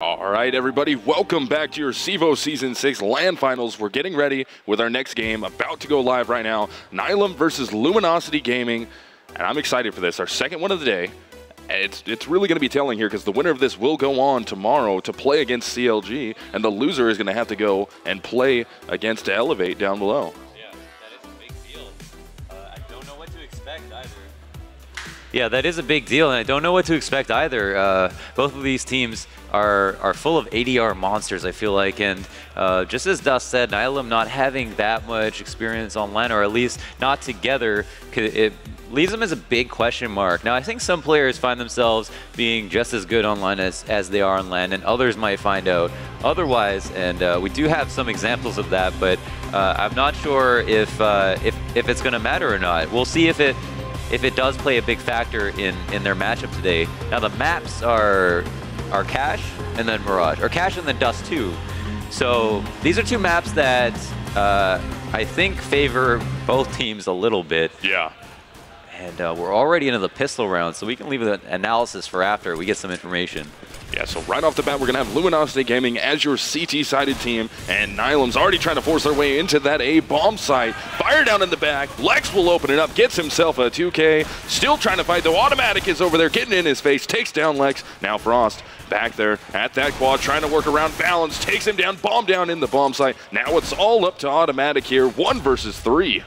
All right, everybody, welcome back to your CEVO Season 6 LAN Finals. We're getting ready with our next game, about to go live right now. Nihilum versus Luminosity Gaming, and I'm excited for this. Our second one of the day. It's really going to be telling here because the winner of this will go on tomorrow to play against CLG, and the loser is going to have to go and play against Elevate down below. Yeah, that is a big deal. I don't know what to expect either. Yeah, that is a big deal, and I don't know what to expect either. Both of these teams are full of ADR monsters, I feel like, and just as Dust said, Nihilum not having that much experience on LAN, or at least not together, it leaves them as a big question mark. Now, I think some players find themselves being just as good online as they are on LAN, and others might find out otherwise, and we do have some examples of that, but I'm not sure if it's going to matter or not. We'll see if it does play a big factor in their matchup today. Now, the maps are Cash and then Mirage, or Cash and then Dust 2. So these are two maps that I think favor both teams a little bit. Yeah. And we're already into the pistol round, so we can leave the analysis for after we get some information. Yeah, so right off the bat, we're going to have Luminosity Gaming as your CT-sided team, and Nihilum's already trying to force their way into that A bomb site. Fire down in the back. Lex will open it up, gets himself a 2K. Still trying to fight, though. Automatic is over there, getting in his face, takes down Lex. Now Frost back there at that quad, trying to work around Balance, takes him down, bomb down in the bomb site. Now it's all up to Automatic here, 1 versus 3.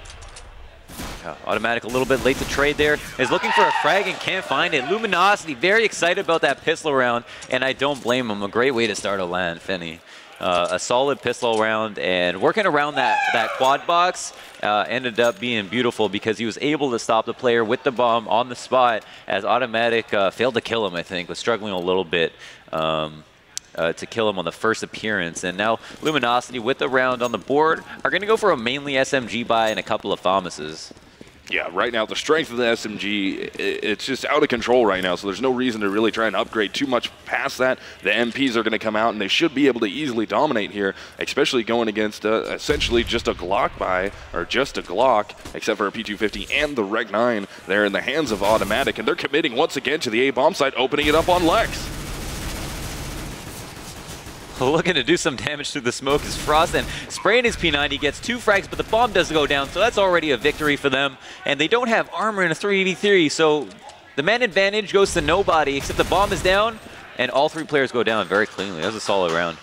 Automatic a little bit late to trade there. Is looking for a frag and can't find it. Luminosity very excited about that pistol round, and I don't blame him. A great way to start a LAN, Fenny. A solid pistol round, and working around that quad box ended up being beautiful because he was able to stop the player with the bomb on the spot, as Automatic failed to kill him, I think, was struggling a little bit. To kill him on the first appearance. And now Luminosity with the round on the board are going to go for a mainly SMG buy and a couple of Thomases. Yeah, right now the strength of the SMG, it's just out of control right now, so there's no reason to really try and upgrade too much past that. The MPs are going to come out, and they should be able to easily dominate here, especially going against essentially just a Glock buy, or just a Glock, except for a P250 and the Rec 9 there in the hands of Automatic, and they're committing once again to the A bomb site, opening it up on Lex. Looking to do some damage through the smoke is Frost, and spraying his P90 gets 2 frags, but the bomb does go down, so that's already a victory for them. And they don't have armor in a 3v3, so the man advantage goes to nobody, except the bomb is down, and all 3 players go down very cleanly. That was a solid round.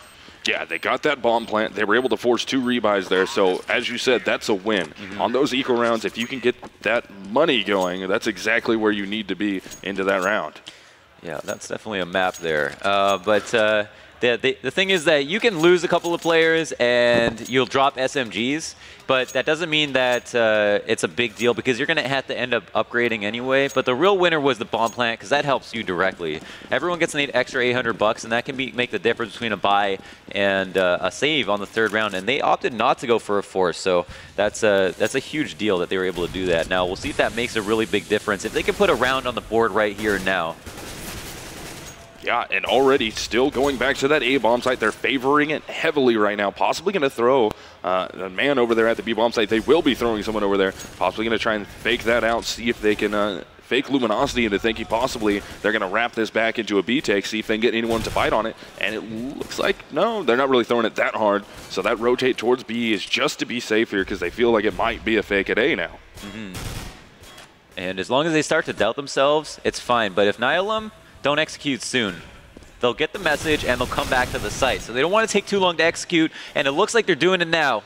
Yeah, they got that bomb plant. They were able to force 2 rebuys there, so as you said, that's a win. On those eco rounds, if you can get that money going, that's exactly where you need to be into that round. Yeah, that's definitely a map there. The thing is that you can lose a couple of players and you'll drop SMGs, but that doesn't mean that it's a big deal because you're going to have to end up upgrading anyway. But the real winner was the bomb plant because that helps you directly. Everyone gets an extra $800, and that can make the difference between a buy and a save on the 3rd round. And they opted not to go for a force, so that's a huge deal that they were able to do that. Now we'll see if that makes a really big difference. If they can put a round on the board right here and now. Yeah, and already still going back to that A-bomb site. They're favoring it heavily right now. Possibly going to throw a man over there at the B-bomb site. They will be throwing someone over there. Possibly going to try and fake that out, see if they can fake Luminosity into thinking possibly they're going to wrap this back into a B-take, see if they can get anyone to bite on it. And it looks like, no, they're not really throwing it that hard. So that rotate towards B is just to be safe here because they feel like it might be a fake at A now. And as long as they start to doubt themselves, it's fine. But if Nihilum don't execute soon, they'll get the message and they'll come back to the site. So they don't want to take too long to execute, and it looks like they're doing it now.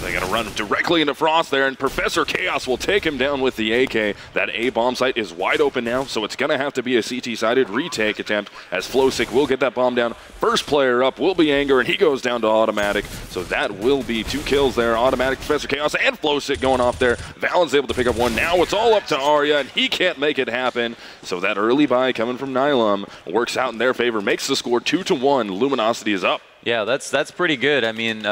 They got to run directly into Frost there, and Professor Chaos will take him down with the AK. That A bomb site is wide open now, so it's going to have to be a CT-sided retake attempt as Flowsick will get that bomb down. First player up will be Anger, and he goes down to Automatic. So that will be 2 kills there. Automatic, Professor Chaos, and Flowsick going off there. Valen's able to pick up 1. Now it's all up to Arya, and he can't make it happen. So that early buy coming from Nihilum works out in their favor, makes the score 2-1. Luminosity is up. Yeah, that's pretty good. I mean,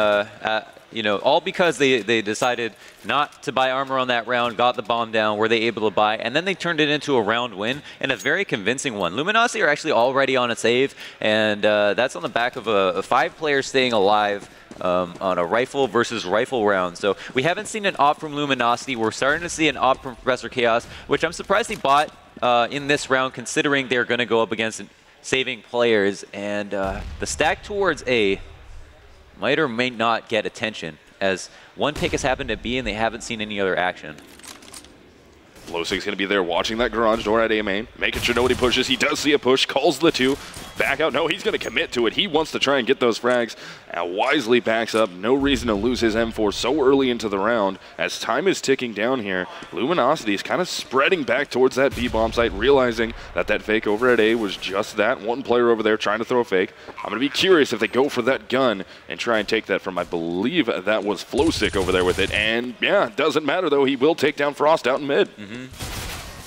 you know, all because they decided not to buy armor on that round, got the bomb down, were they able to buy, and then they turned it into a round win, and a very convincing one. Luminosity are actually already on a save, and that's on the back of a 5 players staying alive on a rifle versus rifle round. So we haven't seen an op from Luminosity. We're starting to see an op from Professor Chaos, which I'm surprised he bought in this round, considering they're going to go up against saving players, and the stack towards A might or may not get attention, as one pick has happened at B and they haven't seen any other action. Flowsig's going to be there watching that garage door at A main, making sure nobody pushes. He does see a push, calls the 2. Back out. No, he's going to commit to it. He wants to try and get those frags. Wisely backs up. No reason to lose his M4 so early into the round. As time is ticking down here, Luminosity is kind of spreading back towards that B bomb site, realizing that that fake over at A was just that. One player over there trying to throw a fake. I'm going to be curious if they go for that gun and try and take that from, I believe that was Flowsick over there with it. And yeah, it doesn't matter though. He will take down Frost out in mid.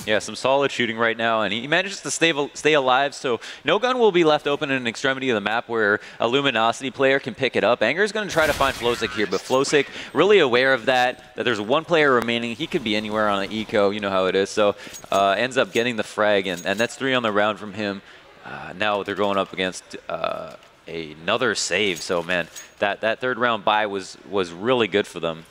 Yeah, some solid shooting right now, and he manages to stay alive, so no gun will be left open in an extremity of the map where a Luminosity player can pick it up. Anger's going to try to find Flowsick here, but Flowsick really aware of that there's one player remaining. He could be anywhere on an eco, you know how it is, so ends up getting the frag, and that's 3 on the round from him. Now they're going up against another save, so man, that third round bye was really good for them.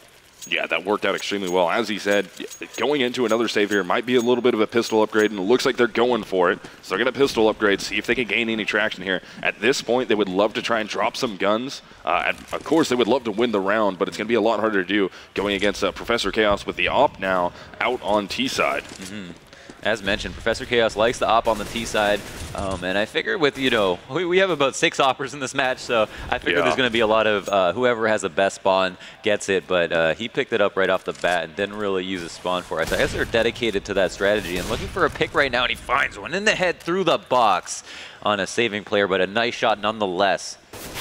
Yeah, that worked out extremely well. As he said, going into another save here might be a little bit of a pistol upgrade, and it looks like they're going for it. So they're going to pistol upgrade, see if they can gain any traction here. At this point, they would love to try and drop some guns. And of course, they would love to win the round, but it's going to be a lot harder to do going against Professor Chaos with the op now out on T side. As mentioned, Professor Chaos likes the op on the T side, and I figure with, we have about 6 oppers in this match, so I figure there's going to be a lot of whoever has the best spawn gets it, but he picked it up right off the bat and didn't really use a spawn for it. So I guess they're dedicated to that strategy and looking for a pick right now, and he finds one in the head through the box on a saving player, but a nice shot nonetheless.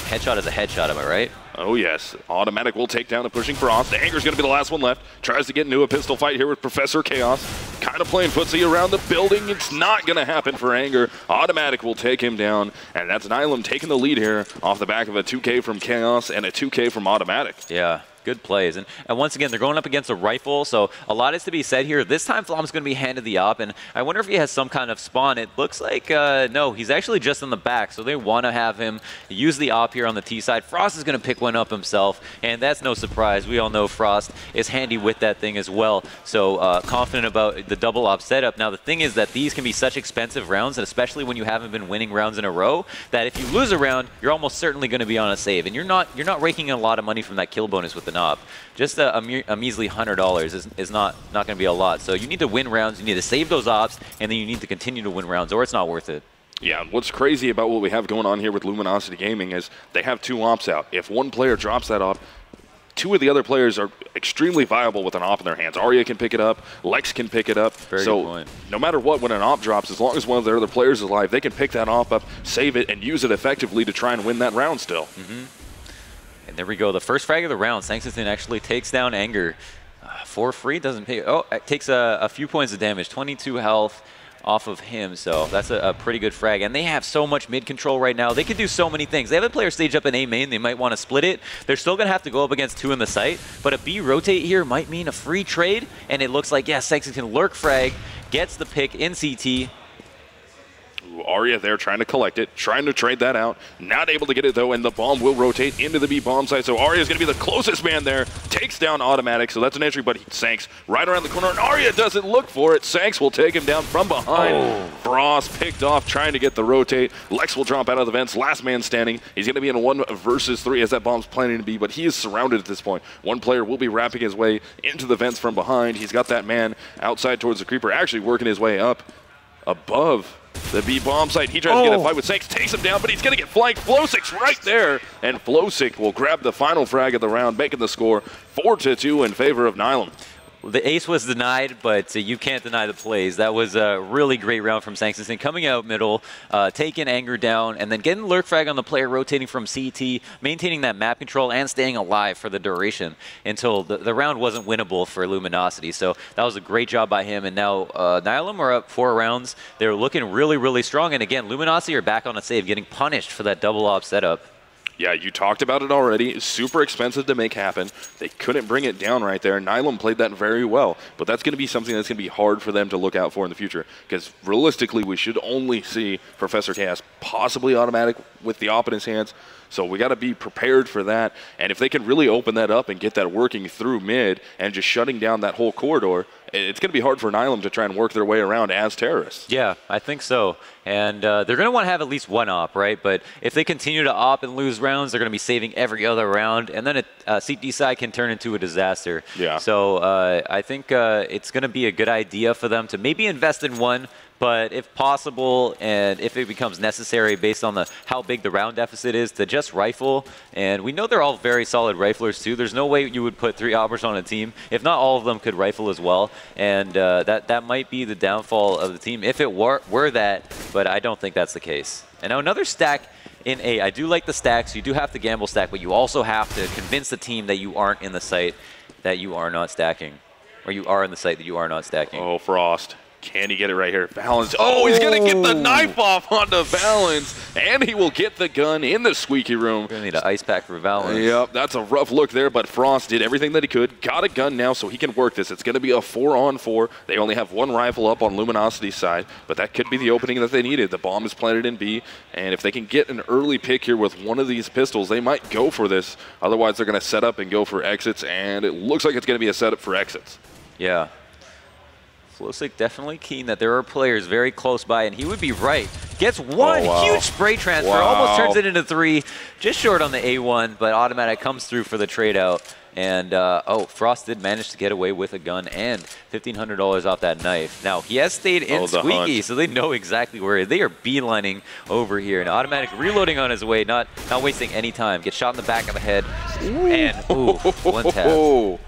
Headshot is a headshot, am I right? Oh yes, Automatic will take down the pushing Frost. Anger's going to be the last one left. Tries to get into a pistol fight here with Professor Chaos. Kind of playing footsie around the building. It's not going to happen for Anger. Automatic will take him down, and that's Nihilum taking the lead here off the back of a 2K from Chaos and a 2K from Automatic. Yeah. Good plays. And once again, they're going up against a rifle, so a lot is to be said here. This time, Flom's going to be handed the op, and I wonder if he has some kind of spawn. It looks like, no, he's actually just in the back, so they want to have him use the op here on the T side. Frost is going to pick one up himself, and that's no surprise. We all know Frost is handy with that thing as well, so confident about the double op setup. Now, the thing is that these can be such expensive rounds, and especially when you haven't been winning rounds in a row, that if you lose a round, you're almost certainly going to be on a save, and you're not raking in a lot of money from that kill bonus with the op. Just a measly $100 is not going to be a lot. So you need to win rounds, you need to save those ops, and then you need to continue to win rounds, or it's not worth it. Yeah, what's crazy about what we have going on here with Luminosity Gaming is they have 2 ops out. If one player drops that op, 2 of the other players are extremely viable with an op in their hands. Arya can pick it up, Lex can pick it up. Very good point. No matter what, when an op drops, as long as one of their other players is alive, they can pick that op up, save it, and use it effectively to try and win that round still. And there we go. The first frag of the round. Sangston actually takes down Anger for free. Doesn't pay. Oh, it takes a few points of damage. 22 health off of him. So that's a pretty good frag. And they have so much mid control right now. They can do so many things. They have a player stage up in A main. They might want to split it. They're still going to have to go up against 2 in the site. But a B rotate here might mean a free trade. And it looks like, yeah, Sangston can lurk frag. Gets the pick in CT. Arya there trying to collect it, trying to trade that out. Not able to get it though, and the bomb will rotate into the B bomb site. So Arya's going to be the closest man there. Takes down Automatic, so that's an entry, but Sanks right around the corner, and Arya doesn't look for it. Sanks will take him down from behind. Frost picked off, trying to get the rotate. Lex will drop out of the vents. Last man standing. He's going to be in a 1 versus 3 as that bomb's planning to be, but he is surrounded at this point. One player will be wrapping his way into the vents from behind. He's got that man outside towards the creeper, actually working his way up above the B bomb site. He tries to get a fight with Sanks, takes him down, but he's going to get flanked. Flowsick's right there, and Flowsick will grab the final frag of the round, making the score 4-2 in favor of Nihilum. The ace was denied, but you can't deny the plays. That was a really great round from Sangston, coming out middle, taking Anger down, and then getting lurk frag on the player, rotating from CT, maintaining that map control, and staying alive for the duration until the round wasn't winnable for Luminosity. So that was a great job by him, and now Nihilum are up 4 rounds. They're looking really, really strong, and again, Luminosity are back on a save, getting punished for that double op setup. Yeah, you talked about it already. Super expensive to make happen. They couldn't bring it down right there. Nihilum played that very well, but that's going to be something that's going to be hard for them to look out for in the future, because realistically, we should only see Professor Chaos, possibly Automatic, with the op in his hands. So we got to be prepared for that. And if they can really open that up and get that working through mid and just shutting down that whole corridor, it's going to be hard for Nihilum to try and work their way around as terrorists. Yeah, I think so. And they're going to want to have at least one op, right? But if they continue to op and lose rounds, they're going to be saving every other round. And then a CT side can turn into a disaster. Yeah. So I think it's going to be a good idea for them to maybe invest in one. But if possible, and if it becomes necessary based on how big the round deficit is, to just rifle. And we know they're all very solid riflers too. There's no way you would put 3 oppers on a team. If not all of them could rifle as well. And that might be the downfall of the team if it were that, but I don't think that's the case. And now another stack in A. I do like the stacks. You do have to gamble stack, but you also have to convince the team that you aren't in the site that you are not stacking. Or you are in the site that you are not stacking. Oh, Frost. Can he get it right here? Balance. Oh, he's going to get the knife off onto Balance, and he will get the gun in the squeaky room. We're going to need an ice pack for Balance. Yep, that's a rough look there, but Frost did everything that he could. Got a gun now, so he can work this. It's going to be a 4-on-4. They only have 1 rifle up on Luminosity's side, but that could be the opening that they needed. The bomb is planted in B, and if they can get an early pick here with one of these pistols, they might go for this. Otherwise, they're going to set up and go for exits, and it looks like it's going to be a setup for exits. Yeah. Flowsick definitely keen that there are players very close by, and he would be right. Gets one huge spray transfer, almost turns it into 3, just short on the A1, but Automatic comes through for the trade out. And, oh, Frost did manage to get away with a gun and $1,500 off that knife. Now, he has stayed in Squeaky, so they know exactly where they are beelining over here. And Automatic reloading on his way, not wasting any time. Gets shot in the back of the head, and, ooh, one tap.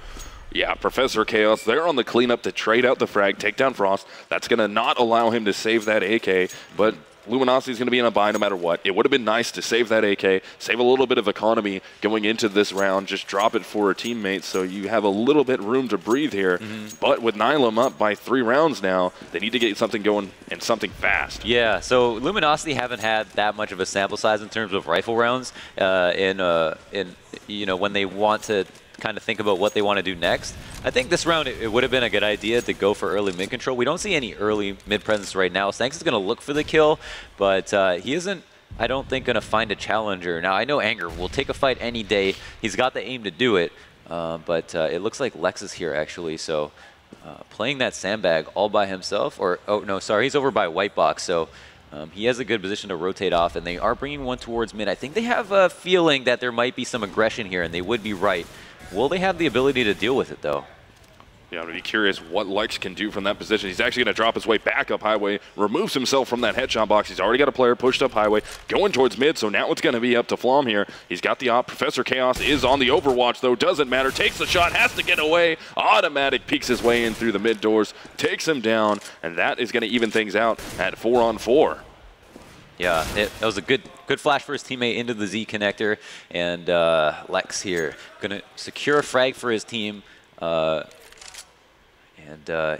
Yeah, Professor Chaos, they're on the cleanup to trade out the frag, take down Frost. That's going to not allow him to save that AK, but Luminosity's going to be in a bind no matter what. It would have been nice to save that AK, save a little bit of economy going into this round, just drop it for a teammate so you have a little bit room to breathe here. But with Nihilum up by 3 rounds now, they need to get something going and something fast. Yeah, so Luminosity haven't had that much of a sample size in terms of rifle rounds you know, when they want to kind of think about what they want to do next. I think this round it would have been a good idea to go for early mid control. We don't see any early mid presence right now. Stanks is going to look for the kill, but he isn't, I don't think, going to find a challenger. Now, I know Anger will take a fight any day. He's got the aim to do it, but it looks like Lex is here actually, so playing that sandbag all by himself, or, oh no, sorry, he's over by White Box, so he has a good position to rotate off, and they are bringing one towards mid. I think they have a feeling that there might be some aggression here, and they would be right. Will they have the ability to deal with it, though? Yeah, I'm going to be curious what Lex can do from that position. He's actually going to drop his way back up highway, removes himself from that headshot box. He's already got a player pushed up highway, going towards mid, so now it's going to be up to Flom here. He's got the op. Professor Chaos is on the overwatch, though. Doesn't matter. Takes the shot, has to get away. Automatic peeks his way in through the mid doors, takes him down, and that is going to even things out at 4-on-4. Yeah, that was a good flash for his teammate into the Z connector, and Lex here gonna secure a frag for his team, and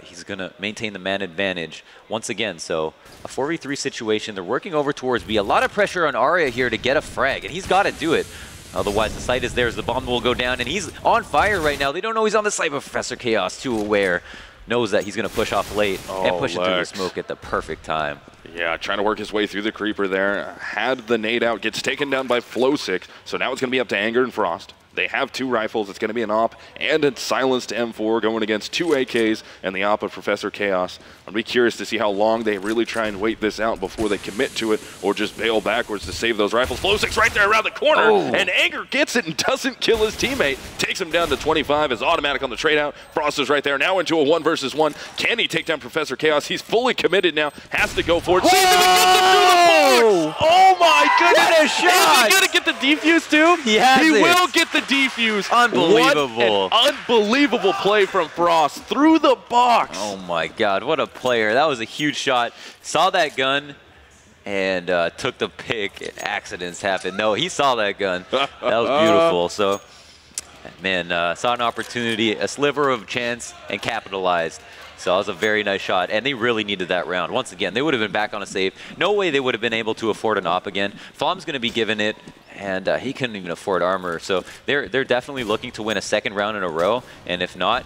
he's gonna maintain the man advantage once again. So a 4v3 situation. They're working over towards B. A lot of pressure on Arya here to get a frag, and he's got to do it. Otherwise, the site is there as the bomb will go down, and he's on fire right now. They don't know he's on the site, but Professor Chaos, too aware, knows that he's going to push off late and push it through the smoke at the perfect time. Yeah, trying to work his way through the creeper there. Had the nade out, gets taken down by Flowsick. So now it's going to be up to Anger and Frost. They have 2 rifles. It's going to be an op and a silenced M4 going against 2 AKs and the op of Professor Chaos. I'd be curious to see how long they really try and wait this out before they commit to it or just bail backwards to save those rifles. Flowsick's right there around the corner, and Anger gets it and doesn't kill his teammate. Takes him down to 25 as Automatic on the trade out. Frost is right there now into a 1 versus 1. Can he take down Professor Chaos? He's fully committed now. Has to go for it. Sees him and gets him through the box. Oh my goodness. What a shot. Is he going to get the defuse too? He has He will get the defuse. Unbelievable. What an unbelievable play from Frost through the box. Oh my God, what a player. That was a huge shot. Saw that gun and took the pick, and accidents happen. No, he saw that gun. That was beautiful. So, man, saw an opportunity, a sliver of chance, and capitalized. So that was a very nice shot, and they really needed that round. Once again, they would have been back on a save. No way they would have been able to afford an op again. Flom's going to be given it, and he couldn't even afford armor. So they're definitely looking to win a 2nd round in a row, and if not,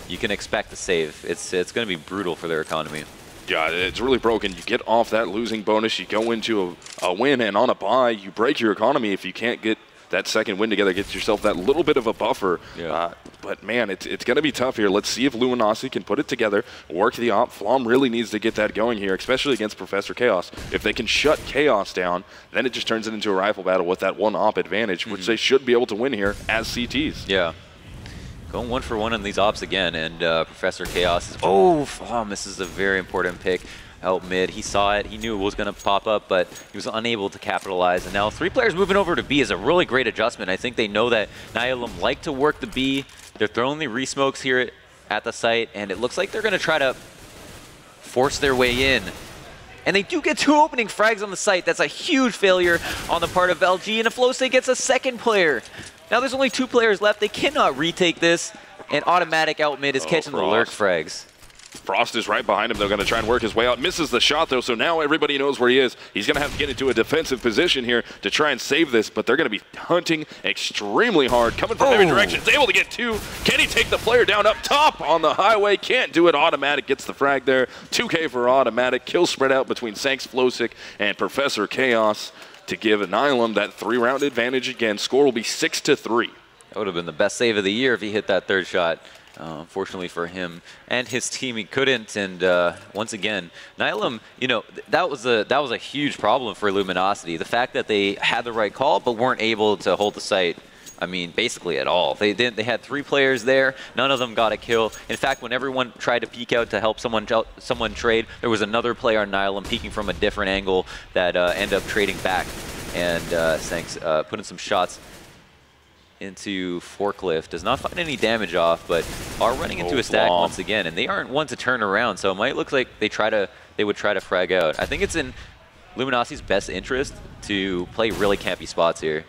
you can expect a save. It's going to be brutal for their economy. Yeah, it's really broken. You get off that losing bonus, you go into a win, and on a bye, you break your economy if you can't get that second win together, get yourself that little bit of a buffer. Yeah. But man, it's going to be tough here. Let's see if Luminosity can put it together, work the op. Flom really needs to get that going here, especially against Professor Chaos. If they can shut Chaos down, then it just turns it into a rifle battle with that one op advantage, which they should be able to win here as CTs. Yeah. Going 1 for 1 on these ops again, and Professor Chaos is, Flom misses a very important pick. Out mid, he saw it, he knew it was going to pop up, but he was unable to capitalize. And now 3 players moving over to B is a really great adjustment. I think they know that Nihilum like to work the B. They're throwing the re-smokes here at the site, and it looks like they're going to try to force their way in. And they do get 2 opening frags on the site. That's a huge failure on the part of LG, and if FlowState gets a second player. Now there's only 2 players left. They cannot retake this, and Automatic out mid is catching the lurk frags. Frost is right behind him. They're going to try and work his way out. Misses the shot, though, so now everybody knows where he is. He's going to have to get into a defensive position here to try and save this, but they're going to be hunting extremely hard. Coming from every direction. He's able to get 2. Can he take the player down up top on the highway? Can't do it. Automatic gets the frag there. 2K for Automatic. Kill spread out between Sanks, Flowsick, and Professor Chaos to give Nihilum that 3-round advantage again. Score will be 6-3. That would have been the best save of the year if he hit that 3rd shot. Unfortunately for him and his team, he couldn't. And once again, Nihilum, you know, that was a huge problem for Luminosity. The fact that they had the right call but weren't able to hold the site. I mean, basically at all. They didn't. They had 3 players there. None of them got a kill. In fact, when everyone tried to peek out to help someone trade, there was another player on Nihilum peeking from a different angle that ended up trading back. And Sanks putting some shots into Forklift. Does not find any damage off, but are running into a stack once again, and they aren't one to turn around, so it might look like they would try to frag out. I think it's in Luminosity's best interest to play really campy spots here.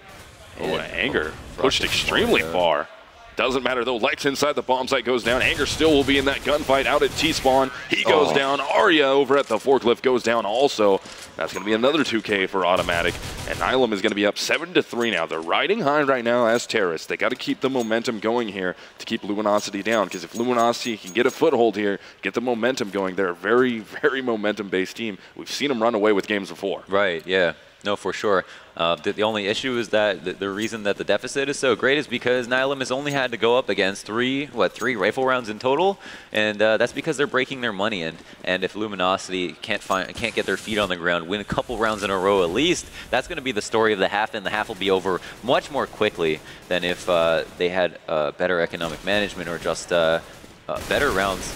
Anger pushed extremely far. Doesn't matter though, Lex inside the bomb site goes down. Anger still will be in that gunfight out at T-spawn. He goes down. Arya over at the Forklift goes down also. That's going to be another 2K for Automatic. And Nihilum is going to be up 7-3 now. They're riding high right now as terrorists. They got to keep the momentum going here to keep Luminosity down, because if Luminosity can get a foothold here, get the momentum going, they're a very, very momentum-based team. We've seen them run away with games before. Right, yeah. No, for sure. The only issue is that the reason that the deficit is so great is because Nihilum has only had to go up against 3 rifle rounds in total, and that's because they're breaking their money in. And if Luminosity can't get their feet on the ground, win a couple rounds in a row at least, that's going to be the story of the half, and the half will be over much more quickly than if they had better economic management or just better rounds.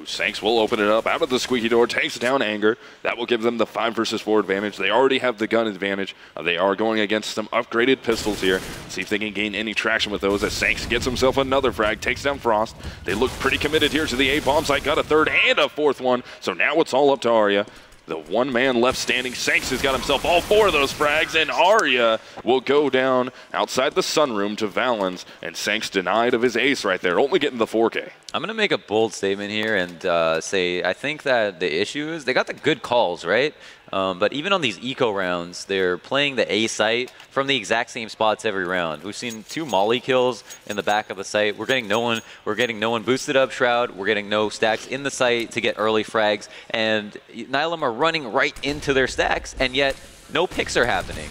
Sanks will open it up out of the squeaky door, takes down Anger. That will give them the 5 versus 4 advantage. They already have the gun advantage. They are going against some upgraded pistols here. See if they can gain any traction with those as Sanks gets himself another frag, takes down Frost. They look pretty committed here to the A bomb site, got a 3rd and a 4th one. So now it's all up to Arya. The 1 man left standing. Sanks has got himself all 4 of those frags, and Arya will go down outside the sunroom to Valens, and Sanks denied of his ace right there, only getting the 4K. I'm going to make a bold statement here and say I think that the issue is they got the good calls, right? But even on these eco rounds, they're playing the A site from the exact same spots every round. We've seen 2 molly kills in the back of the site. We're getting no one boosted up Shroud. We're getting no stacks in the site to get early frags. And Nihilum are running right into their stacks, and yet no picks are happening.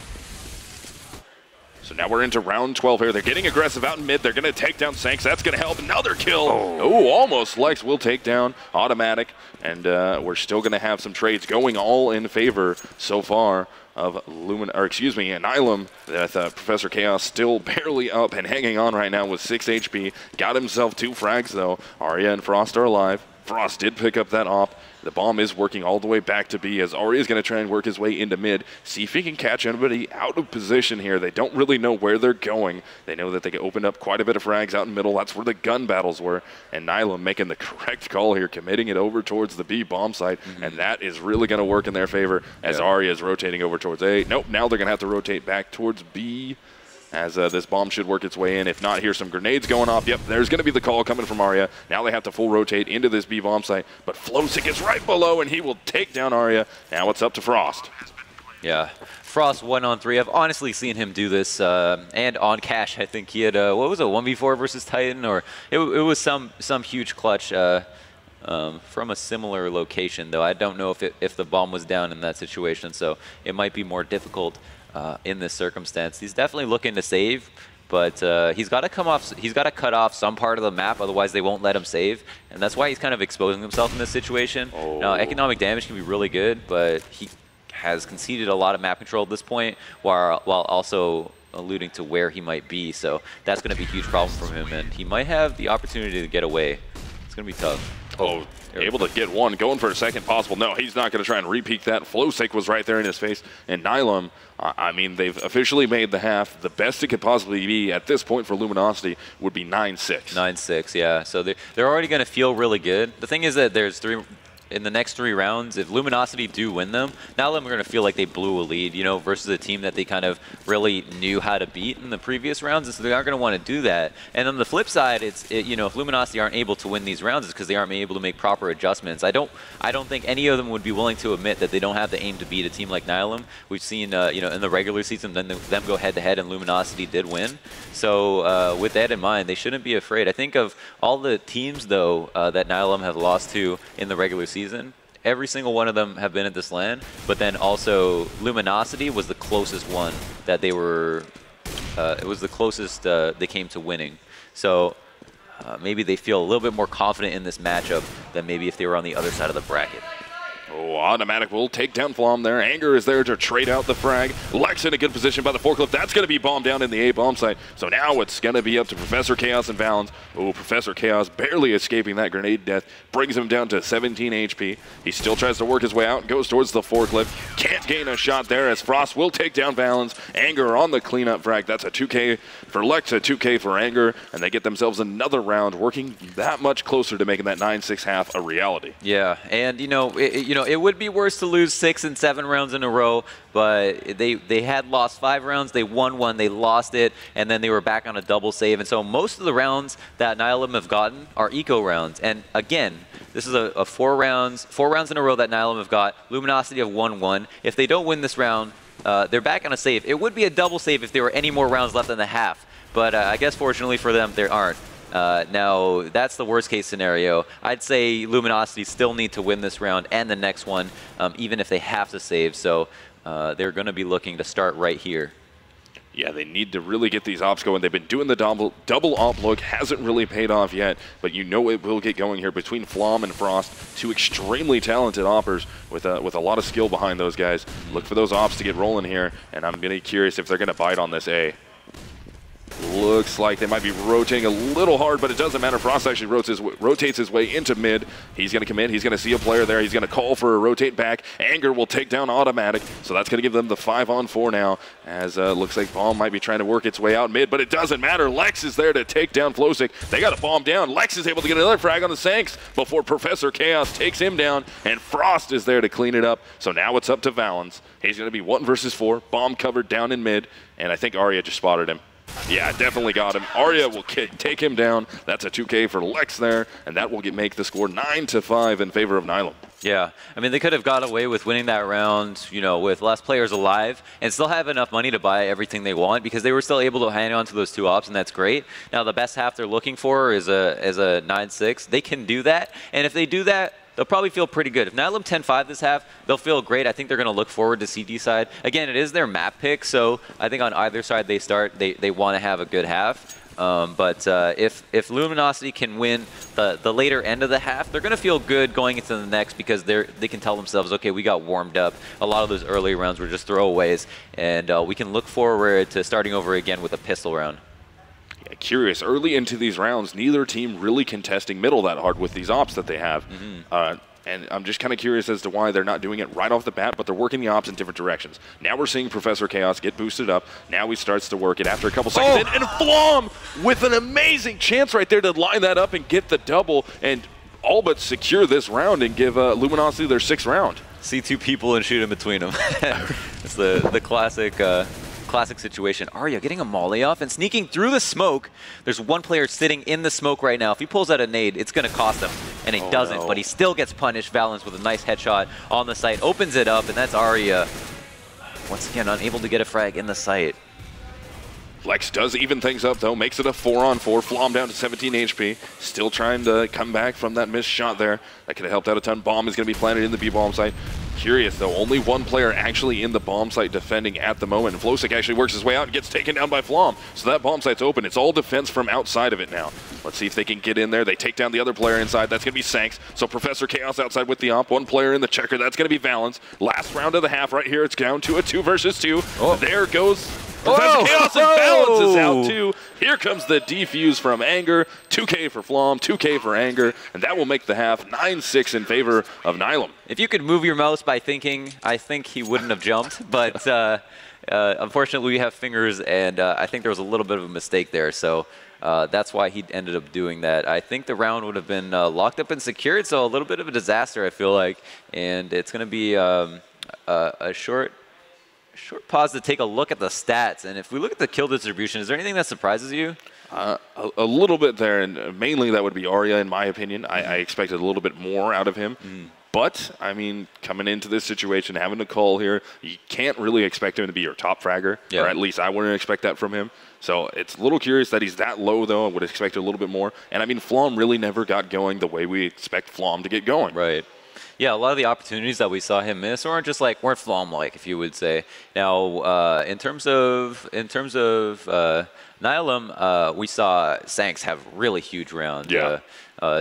So now we're into round 12 here. They're getting aggressive out in mid. They're going to take down Sanks. That's going to help. Another kill. Oh, almost. Lex will take down Automatic. And we're still going to have some trades going all in favor so far of Nihilum. That Professor Chaos still barely up and hanging on right now with 6 HP. Got himself 2 frags, though. Arya and Frost are alive. Frost did pick up that op. The bomb is working all the way back to B as Arya is going to try and work his way into mid. See if he can catch anybody out of position here. They don't really know where they're going. They know that they can open up quite a bit of frags out in middle. That's where the gun battles were. And Nihilum making the correct call here, committing it over towards the B bomb site. And that is really going to work in their favor as Arya is rotating over towards A. Nope, now they're going to have to rotate back towards B, as this bomb should work its way in. If not, here's some grenades going off. Yep, there's going to be the call coming from Arya. Now they have to full rotate into this B bomb site, but Flowsick is right below, and he will take down Arya. Now it's up to Frost. Yeah, Frost 1-on-3. I've honestly seen him do this, and on Cash, I think he had, what was it, 1v4 versus Titan, or it was some huge clutch from a similar location, though I don't know if the bomb was down in that situation, so it might be more difficult in this circumstance. He's definitely looking to save, but he's got to come off. He's got to cut off some part of the map, otherwise they won't let him save, and that's why he's kind of exposing himself in this situation. Now, economic damage can be really good, but he has conceded a lot of map control at this point, while also alluding to where he might be. So that's going to be a huge problem for him, and he might have the opportunity to get away. It's going to be tough. Oh, able to get one, going for a second possible. No, he's not going to try and repeat that. Flowsick was right there in his face. And Nihilum, I mean, they've officially made the half. The best it could possibly be at this point for Luminosity would be 9-6. 9-6, yeah. So they're already going to feel really good. The thing is that there's in the next 3 rounds, if Luminosity do win them, Nihilum are going to feel like they blew a lead, you know, versus a team that they kind of really knew how to beat in the previous rounds, and so they aren't going to want to do that. And on the flip side, you know, if Luminosity aren't able to win these rounds, it's because they aren't able to make proper adjustments. I don't think any of them would be willing to admit that they don't have the aim to beat a team like Nihilum. We've seen, you know, in the regular season, them go head-to-head, and Luminosity did win. So with that in mind, they shouldn't be afraid. I think of all the teams, though, that Nihilum have lost to in the regular season, every single one of them have been at this LAN, but then also Luminosity was the closest one that they were, it was the closest they came to winning. So maybe they feel a little bit more confident in this matchup than maybe if they were on the other side of the bracket. Oh, Automatic will take down Flom there. Anger is there to trade out the frag. Lex in a good position by the forklift. That's going to be bombed down in the A bomb site. So now it's going to be up to Professor Chaos and Valens. Oh, Professor Chaos barely escaping that grenade death. Brings him down to 17 HP. He still tries to work his way out and goes towards the forklift. Can't gain a shot there as Frost will take down Valens. Anger on the cleanup frag. That's a 2K for Lex, a 2K for Anger. And they get themselves another round, working that much closer to making that 9-6 half a reality. Yeah, and you know, it would be worse to lose 6 and 7 rounds in a row, but they had lost 5 rounds, they won 1, they lost it, and then they were back on a double save. And so most of the rounds that Nihilum have gotten are eco rounds. And again, this is a 4 rounds in a row that Nihilum have got. Luminosity have won 1. If they don't win this round, they're back on a save. It would be a double save if there were any more rounds left in the half, but I guess fortunately for them, there aren't. Now, that's the worst case scenario. I'd say Luminosity still need to win this round and the next one, even if they have to save. So they're going to be looking to start right here. Yeah, they need to really get these ops going. They've been doing the double op look, hasn't really paid off yet, but you know it will get going here between Flom and Frost, 2 extremely talented oppers with a lot of skill behind those guys. Look for those ops to get rolling here, and I'm going to be curious if they're going to bite on this A. Looks like they might be rotating a little hard, but it doesn't matter. Frost actually rotates his way into mid. He's going to come in. He's going to see a player there. He's going to call for a rotate back. Anger will take down Automatic, so that's going to give them the 5-on-4 now, as looks like Bomb might be trying to work its way out mid, but it doesn't matter. Lex is there to take down Flowsick. They got a bomb down. Lex is able to get another frag on the Sanks before Professor Chaos takes him down, and Frost is there to clean it up. So now it's up to Valens. He's going to be 1 versus 4. Bomb covered down in mid, and I think Arya just spotted him. Yeah, definitely got him. Arya will take him down. That's a 2K for Lex there, and that will make the score 9-5 in favor of Nihilum. Yeah, I mean, they could have got away with winning that round, you know, with less players alive and still have enough money to buy everything they want because they were still able to hang on to those 2 ops, and that's great. Now, the best half they're looking for is a 9-6. They can do that, and if they do that, they'll probably feel pretty good. If Nihilum 10-5 this half, they'll feel great. I think they're going to look forward to CD side. Again, it is their map pick, so I think on either side they start, they want to have a good half. But if Luminosity can win the later end of the half, they're going to feel good going into the next because they can tell themselves, okay, we got warmed up. A lot of those early rounds were just throwaways, and we can look forward to starting over again with a pistol round. Curious, early into these rounds, neither team really contesting middle that hard with these ops that they have. And I'm just kind of curious as to why they're not doing it right off the bat, but they're working the ops in different directions. Now we're seeing Professor Chaos get boosted up. Now he starts to work it after a couple seconds. And Flom with an amazing chance right there to line that up and get the double and all but secure this round and give Luminosity their 6th round. See 2 people and shoot in between them. It's the classic situation. Arya getting a molly off and sneaking through the smoke. There's 1 player sitting in the smoke right now. If he pulls out a nade, it's going to cost him, and he doesn't, but he still gets punished. Valens with a nice headshot on the site, opens it up, and that's Arya once again unable to get a frag in the site. Lex does even things up, though, makes it a 4-on-4. Flom down to 17 HP. Still trying to come back from that missed shot there. That could have helped out a ton. Bomb is going to be planted in the B-bomb site. Curious, though, only one player actually in the bomb site defending at the moment. And Flosick actually works his way out and gets taken down by Flom. So that bomb site's open. It's all defense from outside of it now. Let's see if they can get in there. They take down the other player inside. That's going to be Sanks. So Professor Chaos outside with the op. One player in the checker. That's going to be Valens. Last round of the half right here. It's down to a 2 versus 2. Oh. There goes Professor Chaos, and Valens is out too. Here comes the defuse from Anger. 2K for Flom, 2K for Anger, and that will make the half 9-6 in favor of Nihilum. If you could move your mouse by thinking, I think he wouldn't have jumped, but unfortunately we have fingers, and I think there was a little bit of a mistake there, so that's why he ended up doing that. I think the round would have been locked up and secured, so a little bit of a disaster, I feel like, and it's going to be a short pause to take a look at the stats. And if we look at the kill distribution, is there anything that surprises you? A little bit there, and mainly that would be Arya, in my opinion. I expected a little bit more out of him. But, I mean, coming into this situation, having to call here, you can't really expect him to be your top fragger, or at least I wouldn't expect that from him. So it's a little curious that he's that low, though. I would expect a little bit more. And, I mean, Flom really never got going the way we expect Flom to get going. Right. Yeah, a lot of the opportunities that we saw him miss weren't Flom-like, if you would say. Now, in terms of Nihilum, we saw Sanks have really huge rounds.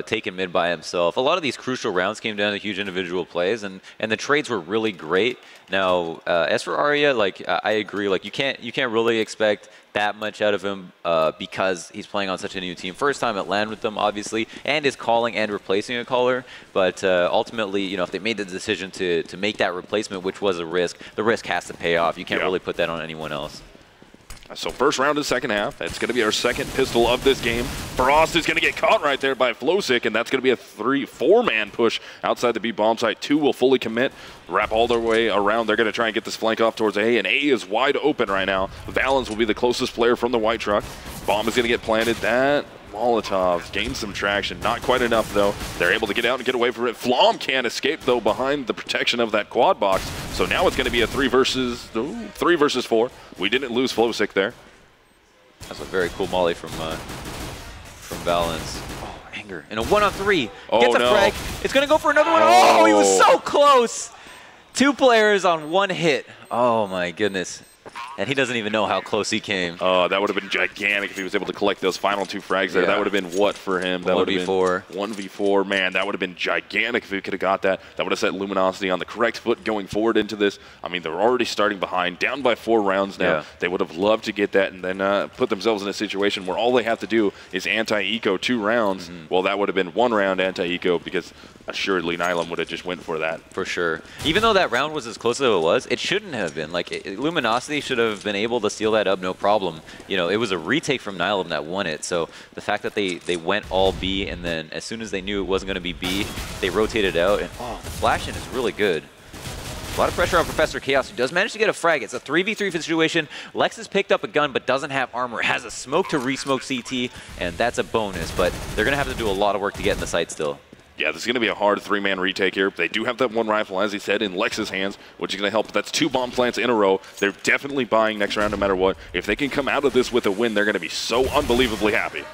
Taken mid by himself. A lot of these crucial rounds came down to huge individual plays, and the trades were really great. Now, as for Arya, I agree. You can't really expect that much out of him because he's playing on such a new team. First time at LAN with them, obviously, and is calling and replacing a caller. But ultimately, if they made the decision to make that replacement, which was a risk, the risk has to pay off. You can't really put that on anyone else. So first round of the second half. It's going to be our second pistol of this game. Frost is going to get caught right there by Flosick, and that's going to be a 3-4-man push outside the B bomb site. 2 will fully commit, wrap all their way around. They're going to try and get this flank off towards A, and A is wide open right now. Valens will be the closest player from the white truck. Bomb is going to get planted. That Molotov gained some traction. Not quite enough, though. They're able to get out and get away from it. Flom can't escape, though, behind the protection of that quad box. So now it's going to be a 3 versus 4. We didn't lose Flosick there. That's a very cool molly from Valens. Oh, Anger. And a 1-on-3. Gets a frag. It's going to go for another one. Oh, he was so close. 2 players on 1 hit. Oh, my goodness. And he doesn't even know how close he came. That would have been gigantic if he was able to collect those final 2 frags there. That would have been what for him? That 1v4. 1v4. Man, that would have been gigantic if he could have got that. That would have set Luminosity on the correct foot going forward into this. I mean, they're already starting behind, down by 4 rounds now. They would have loved to get that and then put themselves in a situation where all they have to do is anti-eco 2 rounds. Well, that would have been 1 round anti-eco because assuredly Nihilum would have just went for that. For sure. Even though that round was as close as it was, it shouldn't have been. Luminosity should have been able to steal that up, no problem. It was a retake from Nihilum that won it. So the fact that they went all B, and then as soon as they knew it wasn't going to be B, they rotated out. And the flash-in is really good. A lot of pressure on Professor Chaos, who does manage to get a frag. It's a 3v3 situation. Lex has picked up a gun but doesn't have armor. Has a smoke to re-smoke CT, and that's a bonus. But they're going to have to do a lot of work to get in the site still. Yeah, this is going to be a hard 3-man retake here. They do have that 1 rifle, as he said, in Lex's hands, which is going to help. That's 2 bomb plants in a row. They're definitely buying next round no matter what. If they can come out of this with a win, they're going to be so unbelievably happy.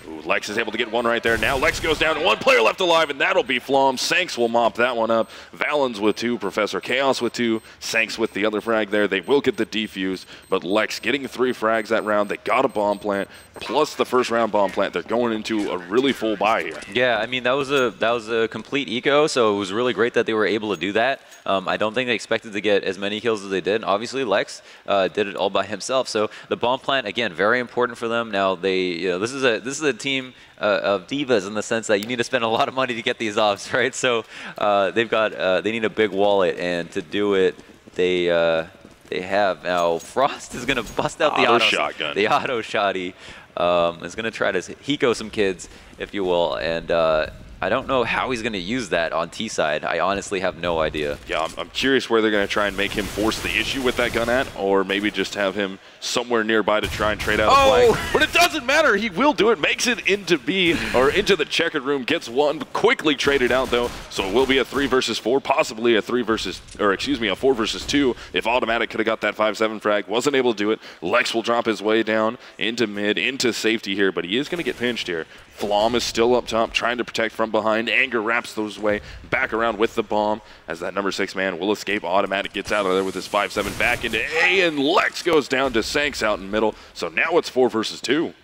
Ooh, Lex is able to get 1 right there. Now Lex goes down, and 1 player left alive, and that'll be Flom. Sanks will mop that one up. Valens with 2, Professor Chaos with 2, Sanks with the other frag there. They will get the defuse, but Lex getting 3 frags that round. They got a bomb plant, plus the first round bomb plant. They're going into a really full buy here. Yeah, I mean, that was a complete eco, so it was really great that they were able to do that. I don't think they expected to get as many kills as they did. Obviously, Lex did it all by himself. So the bomb plant, again, very important for them. Now this is a team of divas in the sense that you need to spend a lot of money to get these offs, right? So they need a big wallet, and to do it, they have now. Frost is going to bust out the auto shotgun. The auto shotty is going to try to Hiko some kids, if you will, and I don't know how he's going to use that on T side. I honestly have no idea. Yeah, I'm curious where they're going to try and make him force the issue with that gun at, or maybe just have him somewhere nearby to try and trade out a flank. But it doesn't matter. He will do it. Makes it into B, or into the checkered room. Gets one. Quickly traded out, though. So it will be a 3 versus 4, possibly a 4 versus 2 if Automatic could have got that 5-7 frag. Wasn't able to do it. Lex will drop his way down into mid, into safety here, but he is going to get pinched here. Flom is still up top, trying to protect from behind. Anger wraps those way back around with the bomb as that number 6 man will escape. Automatic gets out of there with his 5-7 back into A, and Lex goes down to Sanks out in middle. So now it's 4 versus 2.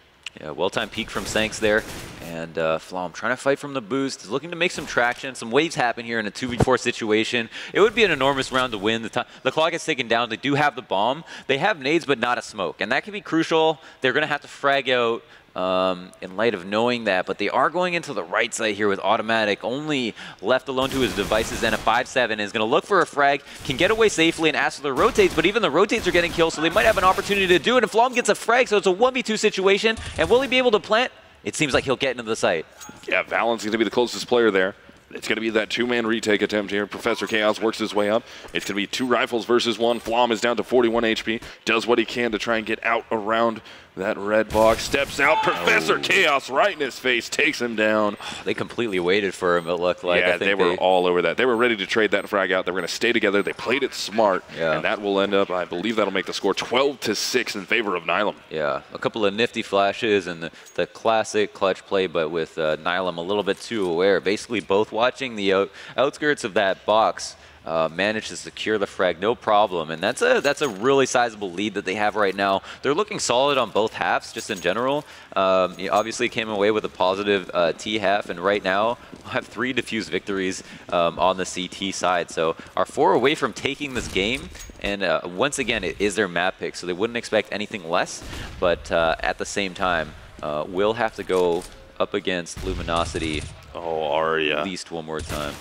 Yeah, well-timed peek from Sanks there. And Flom trying to fight from the boost, looking to make some traction. Some waves happen here in a 2v4 situation. It would be an enormous round to win. The clock is taken down. They do have the bomb. They have nades, but not a smoke. And that can be crucial. They're going to have to frag out in light of knowing that, but they are going into the right side here with Automatic, only left alone to his devices, and a 5-7 is going to look for a frag, can get away safely and ask for the rotates, but even the rotates are getting killed, so they might have an opportunity to do it, and Flom gets a frag, so it's a 1v2 situation, and will he be able to plant? It seems like he'll get into the site. Yeah, Valent's going to be the closest player there. It's going to be that 2-man retake attempt here. Professor Chaos works his way up. It's going to be 2 rifles versus 1. Flom is down to 41 HP. Does what he can to try and get out around that red box. Steps out. Professor Chaos right in his face. Takes him down. They completely waited for him, it looked like. Yeah, they were all over that. They were ready to trade that frag out. They were going to stay together. They played it smart. Yeah. And that will end up, I believe that'll make the score 12-6 in favor of Nihilum. Yeah, a couple of nifty flashes and the classic clutch play, but with Nihilum a little bit too aware. Basically both watching the outskirts of that box. Managed to secure the frag, no problem, and that's a really sizable lead that they have right now. They're looking solid on both halves, just in general. He obviously came away with a positive T half, and right now we'll have 3 diffuse victories on the CT side. So are 4 away from taking this game, and once again, it is their map pick, so they wouldn't expect anything less. But at the same time, we'll have to go up against Luminosity. Oh, Arya. At least one more time.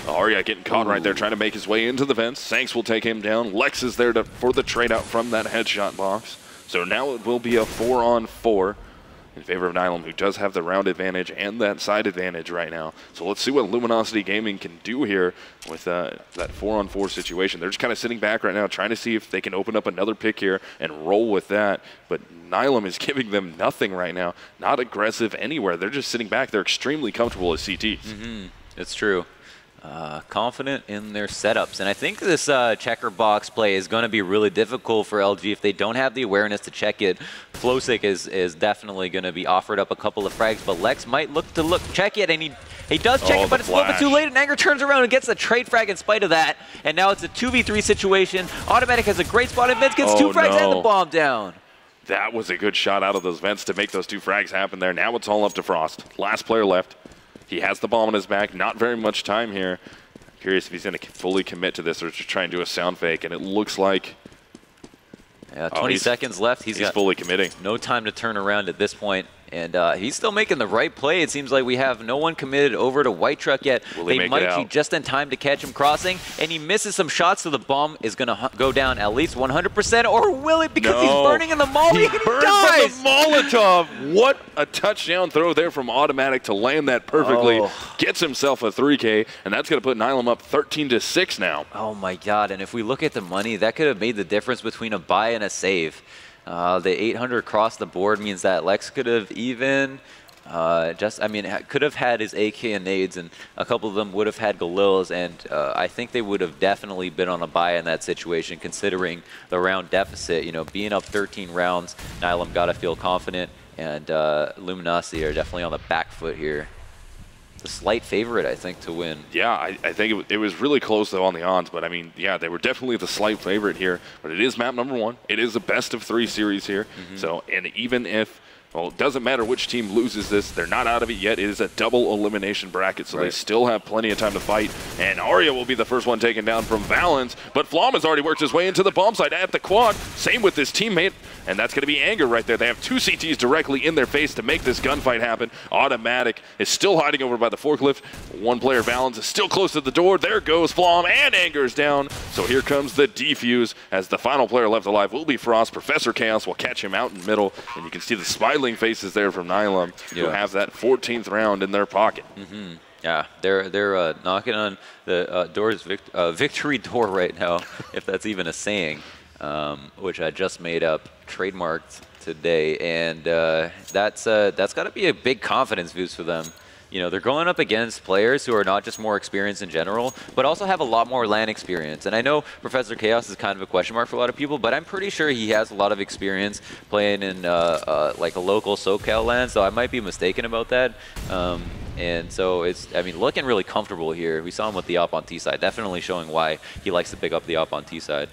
Arya getting caught right there, trying to make his way into the vents. Sanks will take him down. Lex is there for the trade out from that headshot box. So now it will be a 4-on-4 in favor of Nihilum, who does have the round advantage and that side advantage right now. So let's see what Luminosity Gaming can do here with that 4-on-4 situation. They're just kind of sitting back right now, trying to see if they can open up another pick here and roll with that. But Nihilum is giving them nothing right now, not aggressive anywhere. They're just sitting back. They're extremely comfortable as CTs. It's true. Confident in their setups, and I think this checker box play is going to be really difficult for LG if they don't have the awareness to check it. Flowsick is definitely going to be offered up a couple of frags, but Lex might look to check it, and he does check it, but it's a little bit too late, and Anger turns around and gets the trade frag in spite of that, and now it's a 2v3 situation. Automatic has a great spot, and Vince gets 2 frags and the bomb down. That was a good shot out of those vents to make those 2 frags happen there. Now it's all up to Frost. Last player left. He has the bomb on his back. Not very much time here. Curious if he's going to fully commit to this or just try and do a sound fake. And it looks like... Yeah, 20 seconds left. He's got fully committing. No time to turn around at this point. And he's still making the right play. It seems like we have no one committed over to White Truck yet. They might be just in time to catch him crossing. And he misses some shots, so the bomb is going to go down at least 100%. Or will it? Because he's burning in the molly. He dies. From the Molotov. What a touchdown throw there from Automatic to land that perfectly. Gets himself a 3K, and that's going to put Nihilum up 13-6 now. Oh, my God. And if we look at the money, that could have made the difference between a buy and a save. The 800 across the board means that Lex could have even could have had his AK and nades, and a couple of them would have had Galils, and I think they would have definitely been on a buy in that situation, considering the round deficit. You know, being up 13 rounds, Nihilum got to feel confident, and Luminosity are definitely on the back foot here. The slight favorite, I think, to win. Yeah, I think it was really close, though, on the odds. But, I mean, yeah, they were definitely the slight favorite here. But it is map number 1. It is a best-of-3 series here. So, and even if, well, it doesn't matter which team loses this, they're not out of it yet. It is a double elimination bracket, so they still have plenty of time to fight. And Arya will be the first one taken down from Valens. But Flom has already worked his way into the bomb site at the quad. Same with his teammate. And that's going to be Anger right there. They have 2 CTs directly in their face to make this gunfight happen. Automatic is still hiding over by the forklift. 1 player, Valens, is still close to the door. There goes Flom, and Anger's down. So here comes the defuse, as the final player left alive will be Frost. Professor Chaos will catch him out in middle. And you can see the smiling faces there from Nihilum, who have that 14th round in their pocket. Yeah, they're knocking on the victory door right now, if that's even a saying, which I just made up, trademarked today, and that's got to be a big confidence boost for them. You know, they're going up against players who are not just more experienced in general, but also have a lot more LAN experience. And I know Professor Chaos is kind of a question mark for a lot of people, but I'm pretty sure he has a lot of experience playing in like a local SoCal LAN, so I might be mistaken about that. And so it's, I mean, looking really comfortable here. We saw him with the op on T side, definitely showing why he likes to pick up the op on T side.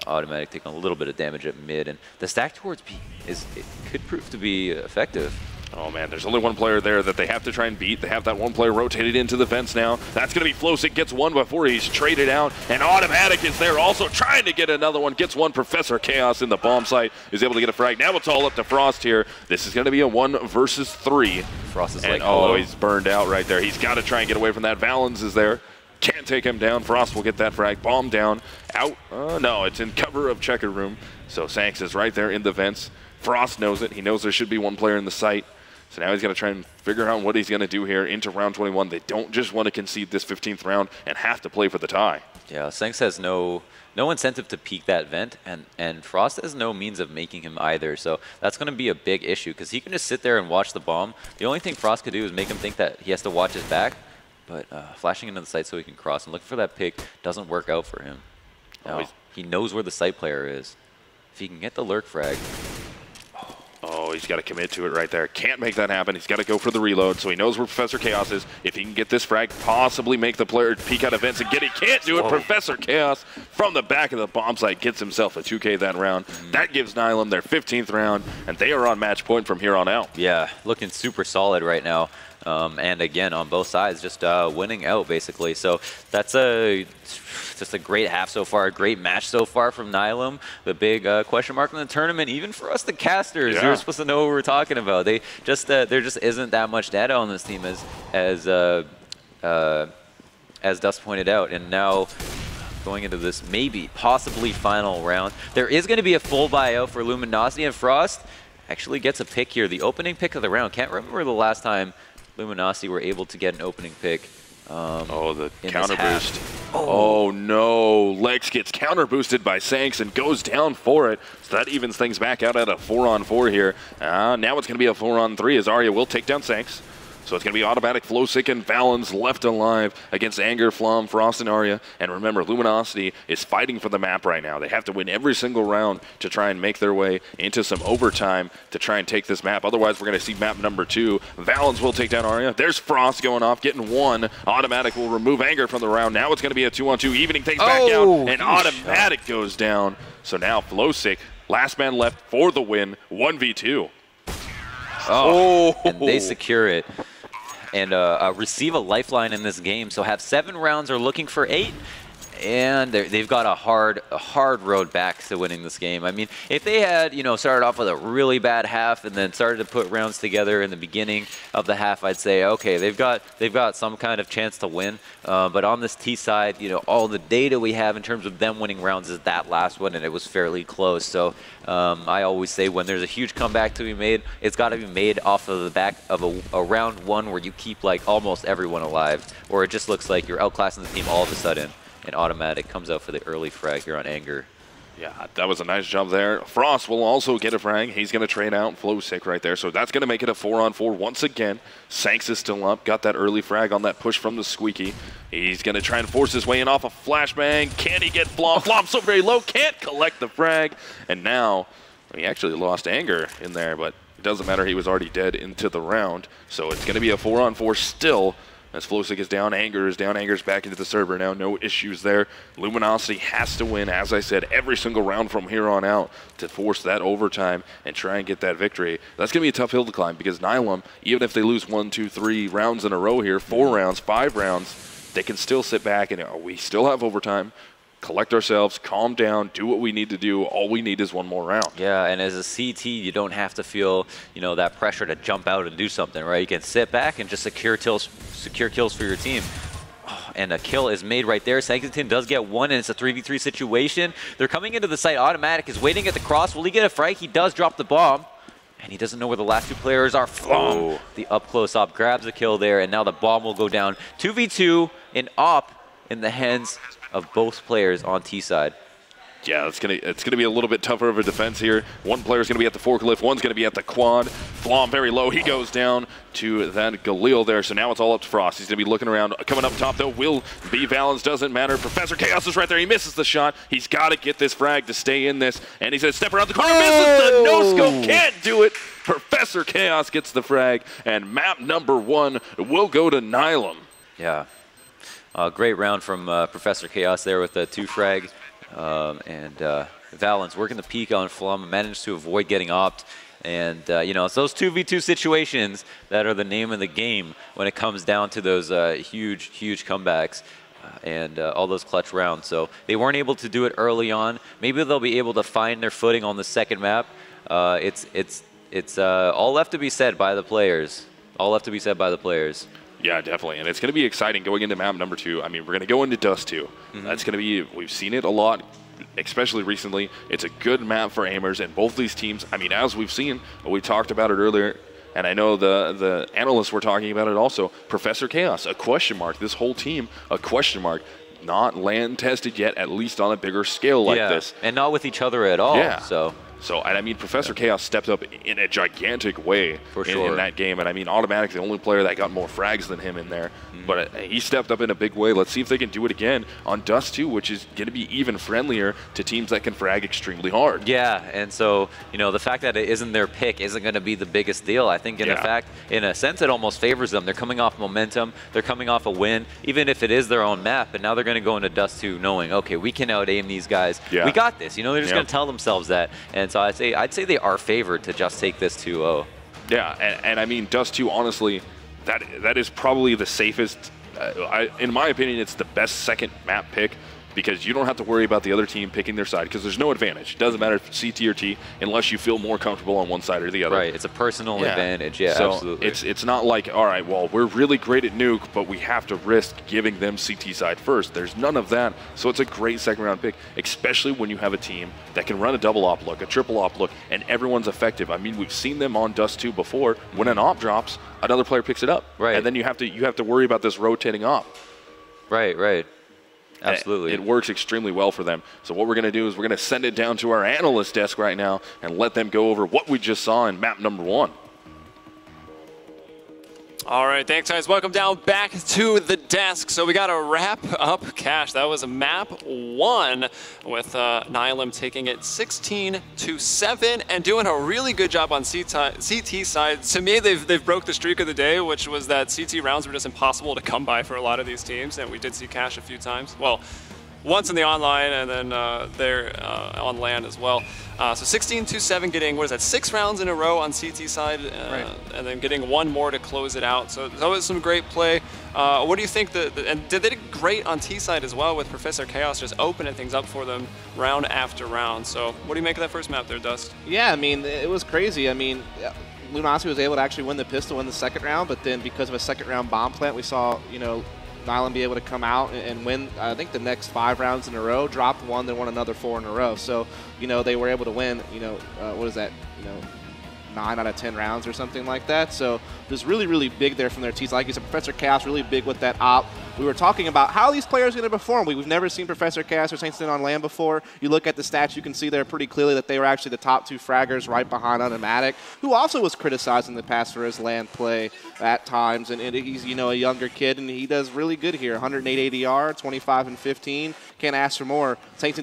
Automatic taking a little bit of damage at mid, and the stack towards B it could prove to be effective. Oh man, there's only one player there that they have to try and beat. They have that one player rotated into the fence now. That's going to be Flosick, gets one before he's traded out, and Automatic is there also trying to get another one, gets one. Professor Chaos in the bomb site is able to get a frag. Now it's all up to Frost here. This is going to be a 1 versus 3. Frost is and, like, oh, he's burned out right there. He's got to try and get away from that. Valens is there. Can't take him down. Frost will get that frag. Bomb down. Out. No, it's in cover of Checker Room. So Sanks is right there in the vents. Frost knows it. He knows there should be one player in the site. So now he's going to try and figure out what he's going to do here into round 21. They don't just want to concede this 15th round and have to play for the tie. Yeah, Sanks has no incentive to peek that vent, and Frost has no means of making him either. So that's going to be a big issue because he can just sit there and watch the bomb. The only thing Frost could do is make him think that he has to watch his back, but flashing into the site so he can cross and looking for that pick doesn't work out for him. Now, he knows where the site player is. If he can get the lurk frag. Oh, he's got to commit to it right there. Can't make that happen. He's got to go for the reload, so he knows where Professor Chaos is. If he can get this frag, possibly make the player peek out of vents and get it. Can't do it. Whoa. Professor Chaos from the back of the bomb site gets himself a 2K that round. That gives Nihilum their 15th round, and they are on match point from here on out. Yeah, looking super solid right now. And again, on both sides, just winning out, basically. So that's just a great half so far, a great match so far from Nihilum. The big question mark in the tournament, even for us, the casters, you're supposed to know what we're talking about. They just there just isn't that much data on this team, as Dust pointed out. And now going into this possibly final round, there is going to be a full buyout for Luminosity, and Frost actually gets a pick here, the opening pick of the round. Can't remember the last time Luminosity were able to get an opening pick. The counter boost. Oh no, Lex gets counter boosted by Sanks and goes down for it. So that evens things back out at a 4-on-4 here. Now it's going to be a 4-on-3 as Arya will take down Sanks. So it's going to be Automatic, Flosick, and Valens left alive against Anger, Flom, Frost, and Arya. And remember, Luminosity is fighting for the map right now. They have to win every single round to try and make their way into some overtime to try and take this map. Otherwise, we're going to see map number 2. Valens will take down Arya. There's Frost going off, getting 1. Automatic will remove Anger from the round. Now it's going to be a 2-on-2, evening things back out, and Automatic goes down. So now Flosick, last man left for the win, 1v2. And they secure it. And receive a lifeline in this game. So have 7 rounds, are looking for 8. And they've got a hard road back to winning this game. I mean, if they had, started off with a really bad half and then started to put rounds together in the beginning of the half, I'd say, okay, they've got some kind of chance to win. But on this T side, all the data we have in terms of them winning rounds is that last one, and it was fairly close. So I always say when there's a huge comeback to be made, it's got to be made off of the back of a round 1 where you keep like almost everyone alive, or it just looks like you're outclassing the team all of a sudden. And Automatic comes out for the early frag here on Anger. Yeah, that was a nice jump there. Frost will also get a frag. He's going to trade out Flosick right there. So that's going to make it a 4-on-4 once again. Sanks is still up. Got that early frag on that push from the Squeaky. He's going to try and force his way in off a flashbang. Can he get Flom? Flom so very low. Can't collect the frag. And now he actually lost Anger in there, but it doesn't matter. He was already dead into the round. So it's going to be a 4-on-4 still. As Flosick is down, Anger is down. Anger's back into the server now. No issues there. Luminosity has to win, as I said, every single round from here on out to force that overtime and try and get that victory. That's going to be a tough hill to climb because Nihilum, even if they lose 1, 2, 3 rounds in a row here, 4 rounds, 5 rounds, they can still sit back and we still have overtime. Collect ourselves, calm down, do what we need to do. All we need is 1 more round. Yeah, and as a CT, you don't have to feel, that pressure to jump out and do something, right? You can sit back and just secure kills for your team. And a kill is made right there. Sankington does get 1, and it's a 3v3 situation. They're coming into the site. Automatic is waiting at the cross. Will he get a frag? He does drop the bomb. And he doesn't know where the last two players are. Flom, the up-close op grabs the kill there, and now the bomb will go down. 2v2 in op in the hands of both players on T side. Yeah, it's gonna be a little bit tougher of a defense here. One player's gonna be at the forklift, one's gonna be at the quad. Flom very low, he goes down to that Galil there, so now it's all up to Frost. He's gonna be looking around. Coming up top though will be Valens, doesn't matter. Professor Chaos is right there, he misses the shot. He's gotta get this frag to stay in this, and he's gonna step around the corner, misses the no-scope, can't do it. Professor Chaos gets the frag, and map number 1 will go to Nihilum. Yeah, great round from Professor Chaos there with the 2 frags. Valens working the peak on Flum, managed to avoid getting opt. And, you know, it's those 2v2 situations that are the name of the game when it comes down to those huge comebacks and all those clutch rounds. So they weren't able to do it early on. Maybe they'll be able to find their footing on the second map. It's all left to be said by the players. All left to be said by the players. Yeah, definitely. And it's going to be exciting going into map number 2. I mean, we're going to go into Dust 2. That's going to be, we've seen it a lot, especially recently. It's a good map for aimers, and both these teams, I mean, as we've seen, we talked about it earlier, and I know the analysts were talking about it also. Professor Chaos, a question mark. This whole team, a question mark. Not land tested yet, at least on a bigger scale like this. And not with each other at all. Yeah. So, and I mean, Professor Chaos stepped up in a gigantic way in that game. And I mean, automatically, the only player that got more frags than him in there. But he stepped up in a big way. Let's see if they can do it again on Dust 2, which is going to be even friendlier to teams that can frag extremely hard. Yeah, and so, you know, the fact that it isn't their pick isn't going to be the biggest deal. I think in a sense, it almost favors them. They're coming off momentum. They're coming off a win, even if it is their own map. And now they're going to go into Dust 2 knowing, okay, we can out-aim these guys. We got this. You know, they're just going to tell themselves that. And so I'd say they are favored to just take this 2-0. Yeah, and I mean, Dust 2, honestly, that is probably the safest. In my opinion, it's the best second map pick because you don't have to worry about the other team picking their side because there's no advantage. It doesn't matter if it's CT or T unless you feel more comfortable on one side or the other. Right, it's a personal advantage, so absolutely. It's not like, all right, well, we're really great at nuke, but we have to risk giving them CT side first. There's none of that, so it's a great second round pick, especially when you have a team that can run a double op look, a triple op look, and everyone's effective. I mean, we've seen them on Dust 2 before. When an op drops, another player picks it up. Right. And then you have to worry about this rotating op. Right. Absolutely. It works extremely well for them. So what we're going to do is we're going to send it down to our analyst desk right now and let them go over what we just saw in map number 1. All right, thanks guys. Welcome down back to the desk. So we got to wrap up Cash. That was map 1 with Nihilum taking it 16-7 and doing a really good job on CT side. To me, they've broke the streak of the day, which was that CT rounds were just impossible to come by for a lot of these teams, and we did see Cash a few times. Well, once in the online and then there on land as well. So 16-7 getting, what is that, 6 rounds in a row on CT side, and then getting 1 more to close it out. So that was some great play. What do you think, and they did great on T side as well with Professor Chaos just opening things up for them round after round. So what do you make of that first map there, Dust? Yeah, I mean, it was crazy. I mean, Luminosity was able to actually win the pistol in the second round, but then because of a second round bomb plant, we saw, you know, Nihilum be able to come out and win, I think, the next 5 rounds in a row, dropped 1, then won another 4 in a row. So, you know, they were able to win, you know, what is that, you know, 9 out of 10 rounds or something like that. So it was really, really big there from their teams. Like you said, Professor Chaos really big with that op. We were talking about how these players are going to perform. We've never seen Professor Chaos or Saints on land before. You look at the stats, you can see there pretty clearly that they were actually the top 2 fraggers right behind Automatic, who also was criticized in the past for his land play at times. And he's, you know, a younger kid, and he does really good here. 108 ADR, 25 and 15. Can't ask for more. Saints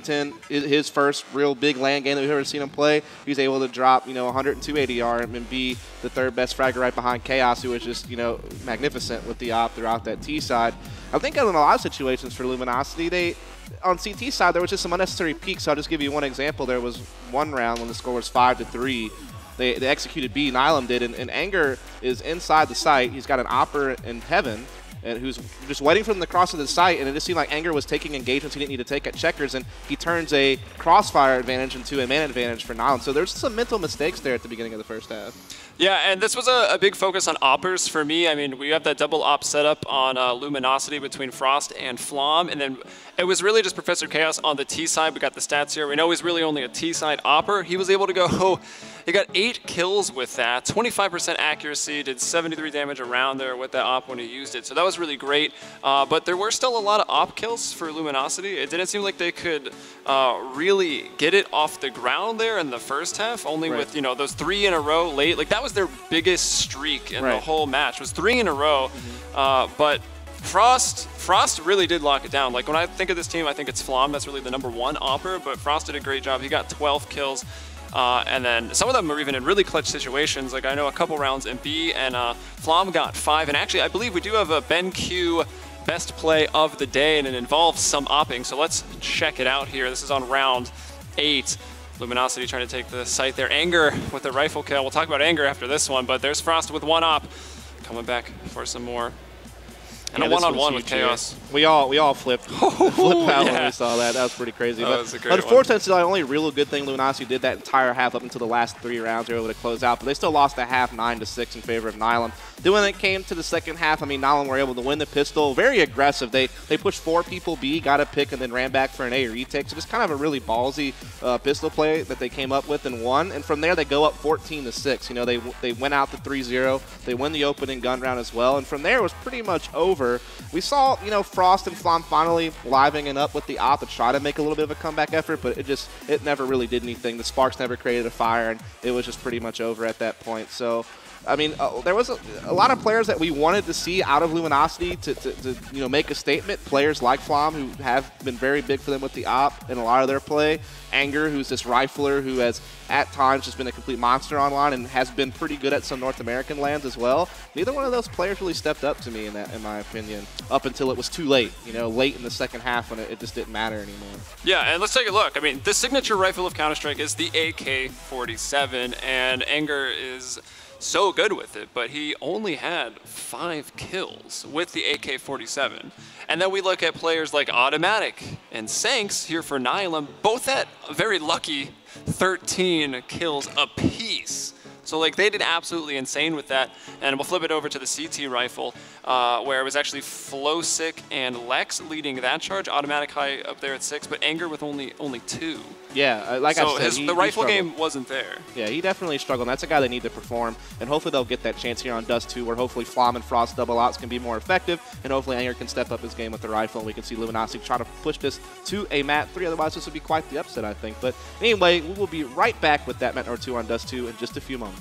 is his first real big land game that we've ever seen him play. He's able to drop, you know, 102 ADR and be the 3rd best fragger right behind Chaos, who was just, you know, magnificent with the op throughout that T side. I think in a lot of situations for Luminosity, on CT side, there was just some unnecessary peaks. So I'll just give you one example. There was one round when the score was 5-3. They executed B, Nihilum did, and Anger is inside the site. He's got an opper in heaven, and who's just waiting for them to cross to the site, and it just seemed like Anger was taking engagements he didn't need to take at checkers, and he turns a crossfire advantage into a man advantage for Nihilum. So there's some mental mistakes there at the beginning of the first half. Yeah, and this was a big focus on oppers for me. I mean, we have that double op setup on Luminosity between Frost and Flom, and then It was really just Professor Chaos on the T side. We got the stats here. We know he's really only a T side opper. He was able to go, he got 8 kills with that, 25% accuracy, did 73 damage around there with that op when he used it. So that was really great. But there were still a lot of op kills for Luminosity. It didn't seem like they could really get it off the ground there in the first half, only with, you know, those 3 in a row late. Like that was their biggest streak in the whole match, was 3 in a row. But Frost really did lock it down. Like when I think of this team, I think it's Flom. That's really the #1 opper, but Frost did a great job. He got 12 kills. And then some of them were even in really clutch situations. Like I know a couple rounds in B, and Flom got 5. And actually, I believe we do have a Ben Q best play of the day, and it involves some opping. So let's check it out here. This is on round 8. Luminosity trying to take the site there. Anger with the rifle kill. We'll talk about Anger after this one, but there's Frost with 1 op. Coming back for some more. And a one-on-one with Chaos. We all flipped out when we saw that. That was pretty crazy. But unfortunately, it's the only real good thing Luminosity did that entire half up until the last 3 rounds. They were able to close out, but they still lost the half 9-6 in favor of Nihilum. Then when it came to the second half, I mean, Nihilum were able to win the pistol. Very aggressive. They pushed 4 people B, got a pick, and then ran back for an A retake. So just kind of a really ballsy pistol play that they came up with and won. And from there, they go up 14-6. You know, they went out to 3-0. They win the opening gun round as well. And from there, it was pretty much over. We saw, you know, Frost and Flom finally livening up with the op to try to make a little bit of a comeback effort, but it never really did anything. The sparks never created a fire, and it was just pretty much over at that point. So, I mean, there was a lot of players that we wanted to see out of Luminosity to you know, make a statement. Players like Flom, who have been very big for them with the op in a lot of their play. Anger, who's this rifler who has at times just been a complete monster online and has been pretty good at some North American lands as well. Neither one of those players really stepped up to me in my opinion, up until it was too late. You know, late in the second half when it just didn't matter anymore. Yeah, and let's take a look. I mean, the signature rifle of Counter-Strike is the AK-47, and Anger is so good with it, but he only had 5 kills with the AK-47. And then we look at players like Automatic and Sanks here for Nihilum, both at a very lucky 13 kills apiece. So like they did absolutely insane with that. And we'll flip it over to the CT rifle, where it was actually Flowsick and Lex leading that charge. Automatic high up there at 6, but Anger with only 2. Yeah, like I said, the rifle game wasn't there. Yeah, he definitely struggled. And that's a guy they need to perform, and hopefully they'll get that chance here on Dust 2, where hopefully Flom and Frost double outs can be more effective, and hopefully Anger can step up his game with the rifle, and we can see Luminosity try to push this to a Mat 3. Otherwise, this would be quite the upset, I think. But anyway, we will be right back with that Mat #2 on Dust 2 in just a few moments.